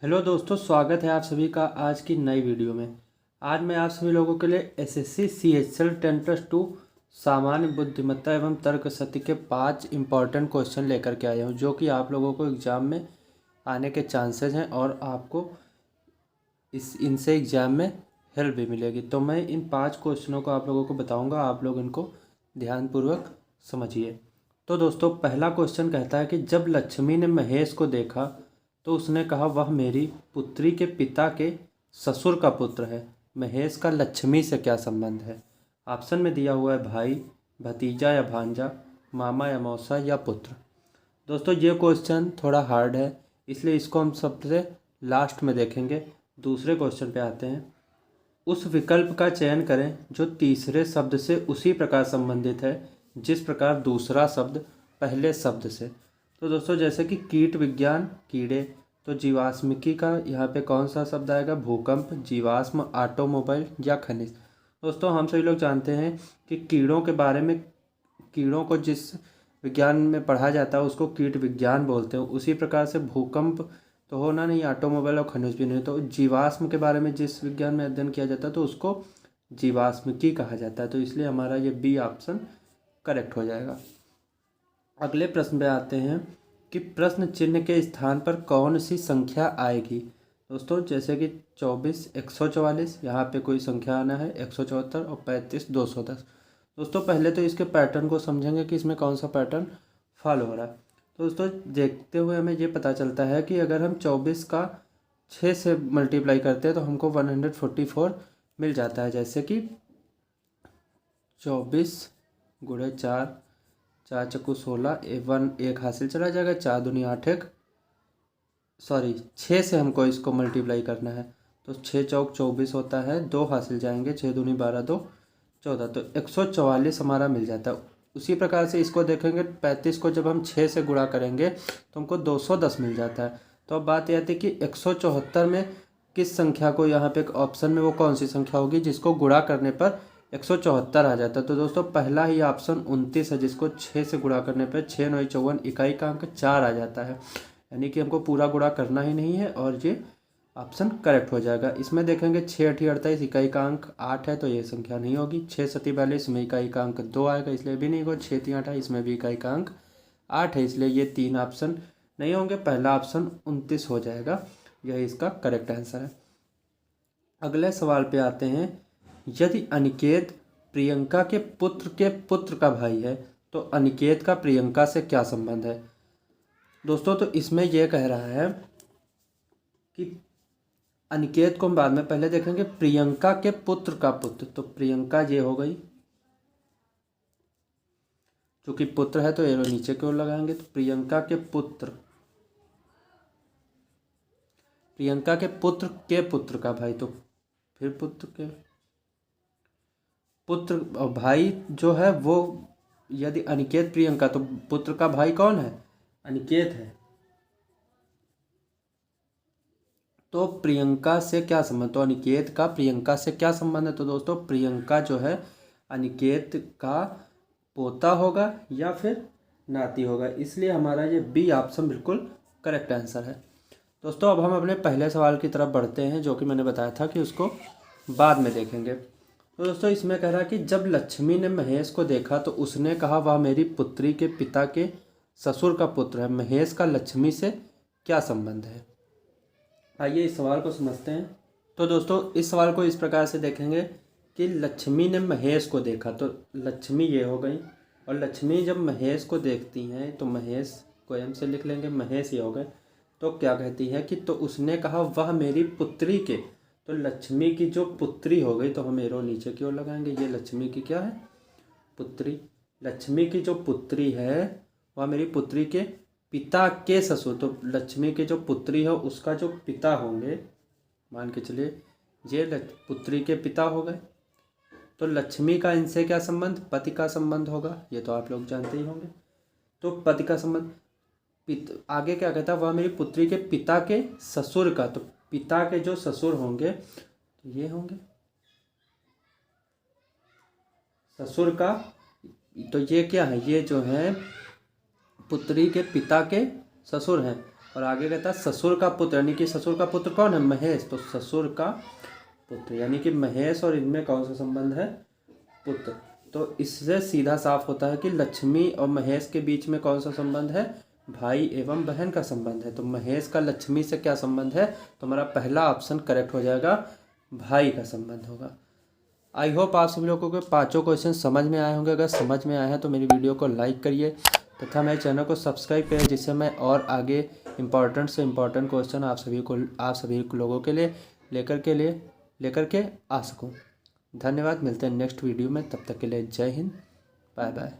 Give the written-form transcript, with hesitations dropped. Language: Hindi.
हेलो दोस्तों, स्वागत है आप सभी का आज की नई वीडियो में। आज मैं आप सभी लोगों के लिए एसएससी सीएचएल 10+2 सामान्य बुद्धिमत्ता एवं तर्कशक्ति के 5 इम्पॉर्टेंट क्वेश्चन लेकर के आया हूं, जो कि आप लोगों को एग्ज़ाम में आने के चांसेस हैं और आपको इनसे एग्ज़ाम में हेल्प भी मिलेगी। तो मैं इन 5 क्वेश्चनों को आप लोगों को बताऊँगा, आप लोग इनको ध्यानपूर्वक समझिए। तो दोस्तों, पहला क्वेश्चन कहता है कि जब लक्ष्मी ने महेश को देखा तो उसने कहा, वह मेरी पुत्री के पिता के ससुर का पुत्र है। महेश का लक्ष्मी से क्या संबंध है? ऑप्शन में दिया हुआ है भाई, भतीजा या भांजा, मामा या मौसा या पुत्र। दोस्तों, ये क्वेश्चन थोड़ा हार्ड है, इसलिए इसको हम सबसे लास्ट में देखेंगे। दूसरे क्वेश्चन पे आते हैं। उस विकल्प का चयन करें जो तीसरे शब्द से उसी प्रकार संबंधित है जिस प्रकार दूसरा शब्द पहले शब्द से। तो दोस्तों, जैसे कि कीट विज्ञान कीड़े, तो जीवाश्मिकी का यहाँ पे कौन सा शब्द आएगा? भूकंप, जीवाश्म, ऑटोमोबाइल या खनिज। दोस्तों, हम सभी लोग जानते हैं कि कीड़ों के बारे में, कीड़ों को जिस विज्ञान में पढ़ा जाता है उसको कीट विज्ञान बोलते हैं। उसी प्रकार से भूकंप तो होना नहीं, ऑटोमोबाइल और खनिज भी नहीं। तो जीवाश्म के बारे में जिस विज्ञान में अध्ययन किया जाता है तो उसको जीवाश्मिकी कहा जाता है। तो इसलिए हमारा ये बी ऑप्शन करेक्ट हो जाएगा। अगले प्रश्न पे आते हैं कि प्रश्न चिन्ह के स्थान पर कौन सी संख्या आएगी। दोस्तों, जैसे कि 24, 144, यहाँ पे कोई संख्या आना है 174 और 35, 210। दोस्तों, पहले तो इसके पैटर्न को समझेंगे कि इसमें कौन सा पैटर्न फॉलो हो रहा है। तो दोस्तों, देखते हुए हमें ये पता चलता है कि अगर हम 24 का 6 से मल्टीप्लाई करते हैं तो हमको 144 मिल जाता है। जैसे कि 24 गुणे 4, 4 चक्कू 16, 1 हासिल चला जाएगा, 4 दूनी 8, 6 से हमको इसको मल्टीप्लाई करना है। तो 6 चौक 24 होता है, 2 हासिल जाएंगे, 6 दूनी 12, 2 14, तो 144 हमारा मिल जाता है। उसी प्रकार से इसको देखेंगे, 35 को जब हम 6 से गुणा करेंगे तो हमको 210 मिल जाता है। तो अब बात यह आती है कि 174 में किस संख्या को, यहाँ पे ऑप्शन में वो कौन सी संख्या होगी जिसको गुणा करने पर 174 आ जाता है। तो दोस्तों, पहला ही ऑप्शन 29 है, जिसको 6 से गुणा करने पर 6 9 54, इकाई का अंक 4 आ जाता है। यानी कि हमको पूरा गुणा करना ही नहीं है और ये ऑप्शन करेक्ट हो जाएगा। इसमें देखेंगे 6 8 48, इकाई का अंक 8 है तो ये संख्या नहीं होगी। 6 7 42 में इकाई का अंक 2 आएगा, इसलिए भी नहीं होगा। 6 3 28, इसमें भी इकाई का अंक 8 है, इसलिए ये 3 ऑप्शन नहीं होंगे। पहला ऑप्शन 29 हो जाएगा, यही इसका करेक्ट आंसर है। अगले सवाल पे आते हैं। यदि अनिकेत प्रियंका के पुत्र का भाई है तो अनिकेत का प्रियंका से क्या संबंध है? दोस्तों, तो इसमें यह कह रहा है कि अनिकेत को हम बाद में पहले देखेंगे। प्रियंका के पुत्र का पुत्र, तो प्रियंका ये हो गई, क्योंकि पुत्र है तो एरो नीचे की ओर लगाएंगे। तो प्रियंका के पुत्र, प्रियंका के पुत्र का भाई, तो फिर पुत्र के पुत्र और भाई जो है वो, यदि अनिकेत प्रियंका, तो पुत्र का भाई कौन है? अनिकेत है। तो प्रियंका से क्या संबंध? तो अनिकेत का प्रियंका से क्या संबंध है? तो दोस्तों, प्रियंका जो है अनिकेत का पोता होगा या फिर नाती होगा, इसलिए हमारा ये बी ऑप्शन बिल्कुल करेक्ट आंसर है। दोस्तों, अब हम अपने पहले सवाल की तरफ बढ़ते हैं, जो कि मैंने बताया था कि उसको बाद में देखेंगे। तो दोस्तों, इसमें कह रहा है कि जब लक्ष्मी ने महेश को देखा तो उसने कहा, वह मेरी पुत्री के पिता के ससुर का पुत्र है। महेश का लक्ष्मी से क्या संबंध है? आइए इस सवाल को समझते हैं। तो दोस्तों, इस सवाल को इस प्रकार से देखेंगे कि लक्ष्मी ने महेश को देखा, तो लक्ष्मी ये हो गई, और लक्ष्मी जब महेश को देखती हैं तो महेश को एम से लिख लेंगे, महेश ये हो गए। तो क्या कहती है कि तो उसने कहा, वह मेरी पुत्री के, तो लक्ष्मी की जो पुत्री हो गई, तो हम एरो नीचे की ओर लगाएंगे। ये लक्ष्मी की क्या है? पुत्री। लक्ष्मी की जो पुत्री है वह मेरी पुत्री के पिता के ससुर, तो लक्ष्मी की जो पुत्री है उसका जो पिता होंगे, मान के चलिए ये पुत्री के पिता हो गए। तो लक्ष्मी का इनसे क्या संबंध? पति का संबंध होगा, ये तो आप लोग जानते ही होंगे। तो पति का संबंध, आगे क्या कहता है? वह मेरी पुत्री के पिता के ससुर का, तो पिता के जो ससुर होंगे तो ये होंगे ससुर का। तो ये क्या है? ये जो है पुत्री के पिता के ससुर हैं। और आगे कहता है ससुर का पुत्र, यानी कि ससुर का पुत्र कौन है? महेश। तो ससुर का पुत्र यानी कि महेश और इनमें कौन सा संबंध है? पुत्र। तो इससे सीधा साफ होता है कि लक्ष्मी और महेश के बीच में कौन सा संबंध है? भाई एवं बहन का संबंध है। तो महेश का लक्ष्मी से क्या संबंध है? तो हमारा पहला ऑप्शन करेक्ट हो जाएगा, भाई का संबंध होगा। आई होप आप सभी लोगों को पांचों क्वेश्चन समझ में आए होंगे। अगर समझ में आए हैं तो मेरी वीडियो को लाइक करिए तथा मेरे चैनल को सब्सक्राइब करें, जिससे मैं और आगे इम्पॉर्टेंट से इम्पॉर्टेंट क्वेश्चन आप सभी लोगों के लिए लेकर के आ सकूं। धन्यवाद। मिलते हैं नेक्स्ट वीडियो में, तब तक के लिए जय हिंद, बाय बाय।